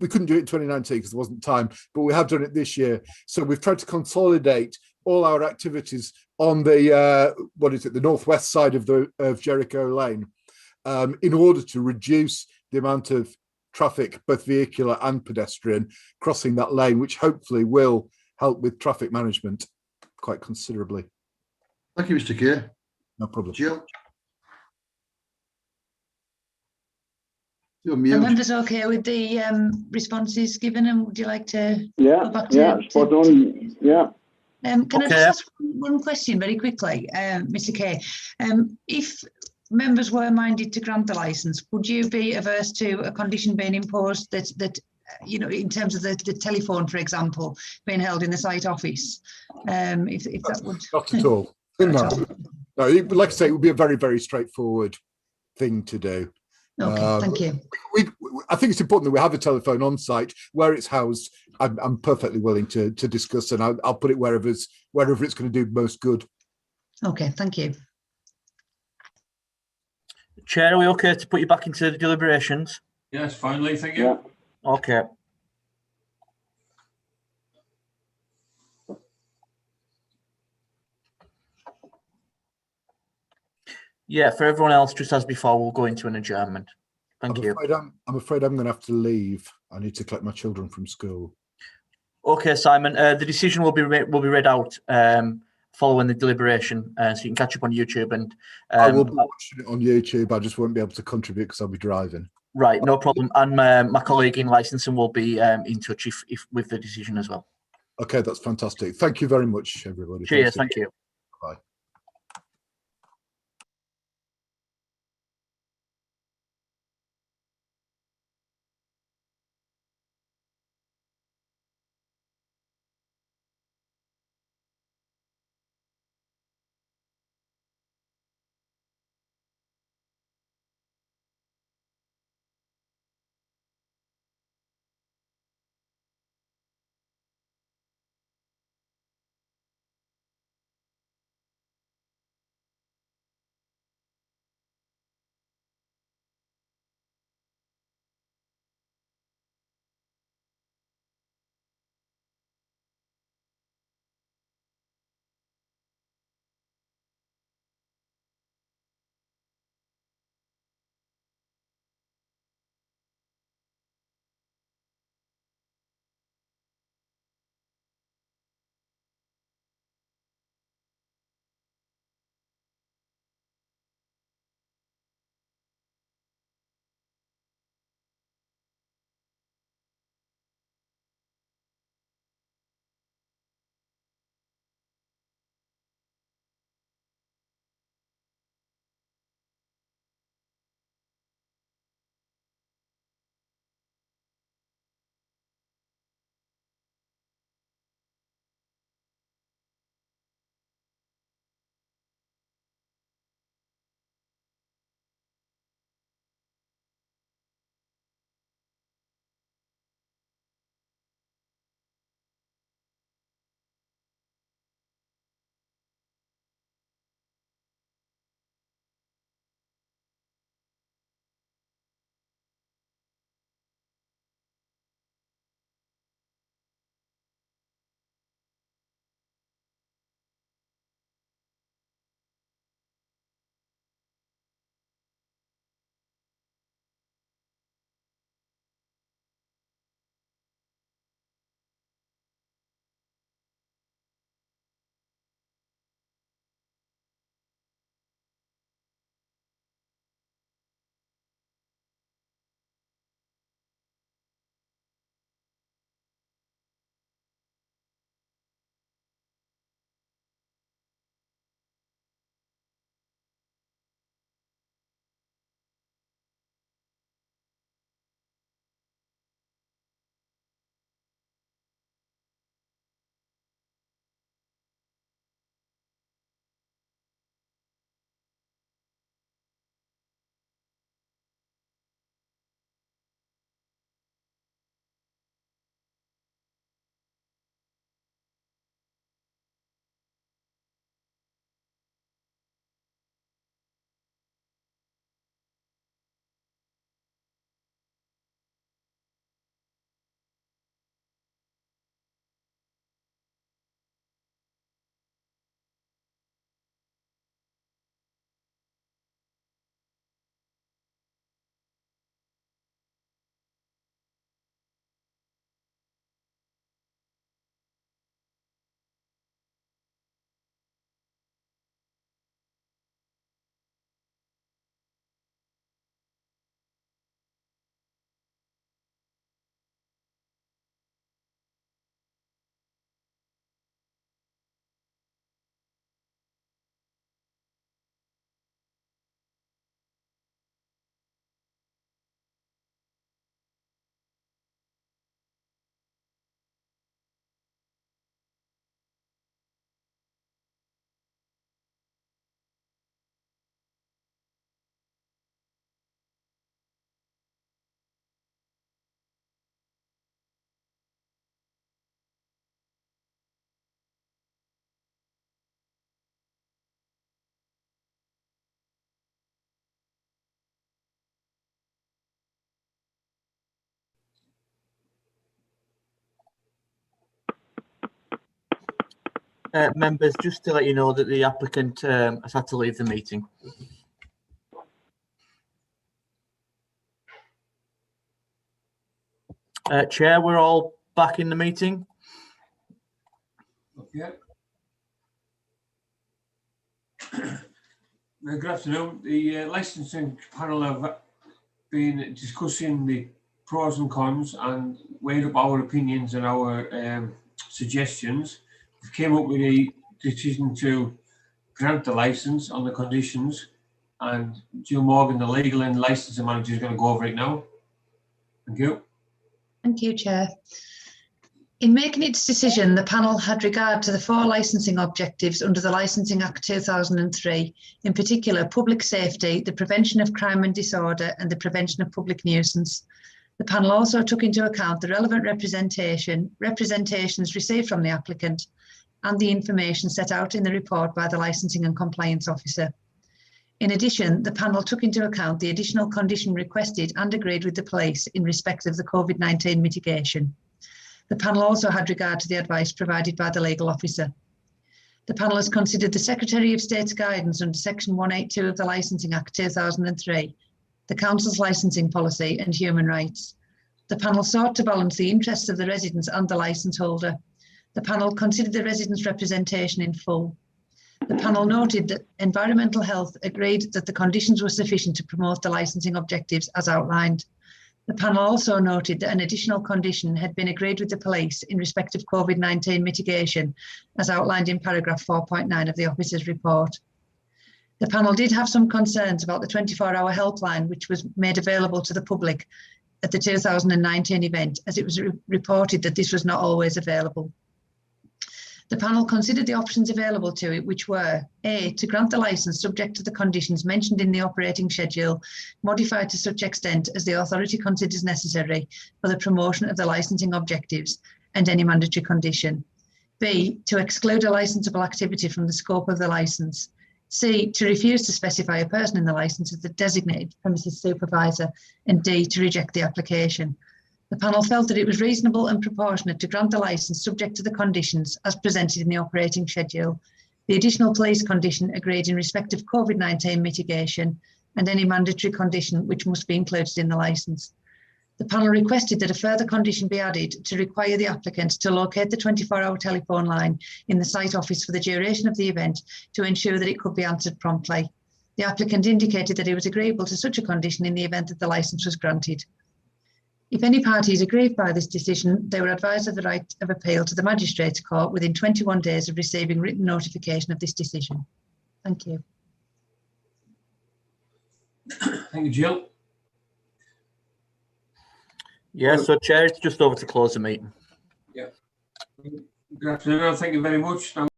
couldn't do it in 2019 because there wasn't time, but we have done it this year. So we've tried to consolidate all our activities on the the northwest side of Jericho Lane, in order to reduce the amount of traffic, both vehicular and pedestrian, crossing that lane, which hopefully will help with traffic management quite considerably. Thank you, Mr. Kerr. No problem. Jill? Are members okay with the responses given, and would you like to go back to spot on. Can I just ask one question very quickly, Mr. Kay? If members were minded to grant the licence, would you be averse to a condition being imposed that in terms of the telephone, for example, being held in the site office? If that would not at all. No, like I say, it would be a very, very straightforward thing to do. Okay, thank you. I think it's important that we have a telephone on site. Where it's housed, I'm perfectly willing to discuss, and I'll put it wherever it's going to do most good. Okay, thank you. Chair, are we okay to put you back into the deliberations? Yes, finally, thank you. Yeah. Okay. Yeah, for everyone else, just as before, we'll go into an adjournment. Thank you. I'm afraid I'm going to have to leave. I need to collect my children from school. Okay, Simon. The decision will be read out following the deliberation, so you can catch up on YouTube. And I will be watching it on YouTube. I just won't be able to contribute because I'll be driving. Right, no problem. And my colleague in licensing will be in touch if with the decision as well. Okay, that's fantastic. Thank you very much, everybody. Cheers. Thank you. Bye. Members, just to let you know that the applicant has had to leave the meeting. Chair, we're all back in the meeting. Okay. Good afternoon. The licensing panel have been discussing the pros and cons and weighed up our opinions and our suggestions. We came up with a decision to grant the license on the conditions, and Jill Morgan, the legal and licensing manager, is going to go over it now. Thank you. Thank you, Chair. In making its decision, the panel had regard to the 4 licensing objectives under the Licensing Act 2003, in particular public safety, the prevention of crime and disorder, and the prevention of public nuisance. The panel also took into account the relevant representations received from the applicant and the information set out in the report by the Licensing and Compliance Officer. In addition, the panel took into account the additional condition requested and agreed with the police in respect of the COVID-19 mitigation. The panel also had regard to the advice provided by the legal officer. The panel has considered the Secretary of State's guidance under Section 182 of the Licensing Act 2003, the Council's licensing policy and human rights. The panel sought to balance the interests of the residents and the licence holder. The panel considered the residents' representation in full. The panel noted that Environmental Health agreed that the conditions were sufficient to promote the licensing objectives as outlined. The panel also noted that an additional condition had been agreed with the police in respect of COVID-19 mitigation, as outlined in paragraph 4.9 of the officer's report. The panel did have some concerns about the 24-hour helpline, which was made available to the public at the 2019 event, as it was reported that this was not always available. The panel considered the options available to it, which were A, to grant the licence subject to the conditions mentioned in the operating schedule, modified to such extent as the authority considers necessary for the promotion of the licensing objectives and any mandatory condition. B, to exclude a licensable activity from the scope of the licence. C, to refuse to specify a person in the licence as the designated premises supervisor. And D, to reject the application. The panel felt that it was reasonable and proportionate to grant the licence subject to the conditions as presented in the operating schedule, the additional police condition agreed in respect of COVID-19 mitigation, and any mandatory condition which must be included in the licence. The panel requested that a further condition be added to require the applicant to locate the 24-hour telephone line in the site office for the duration of the event to ensure that it could be answered promptly. The applicant indicated that he was agreeable to such a condition in the event that the licence was granted. If any party is aggrieved by this decision, they were advised of the right of appeal to the Magistrates' Court within 21 days of receiving written notification of this decision. Thank you. Thank you, Jill. Yeah, so Chair, it's just over to close the meeting. Yeah. Good afternoon. Thank you very much.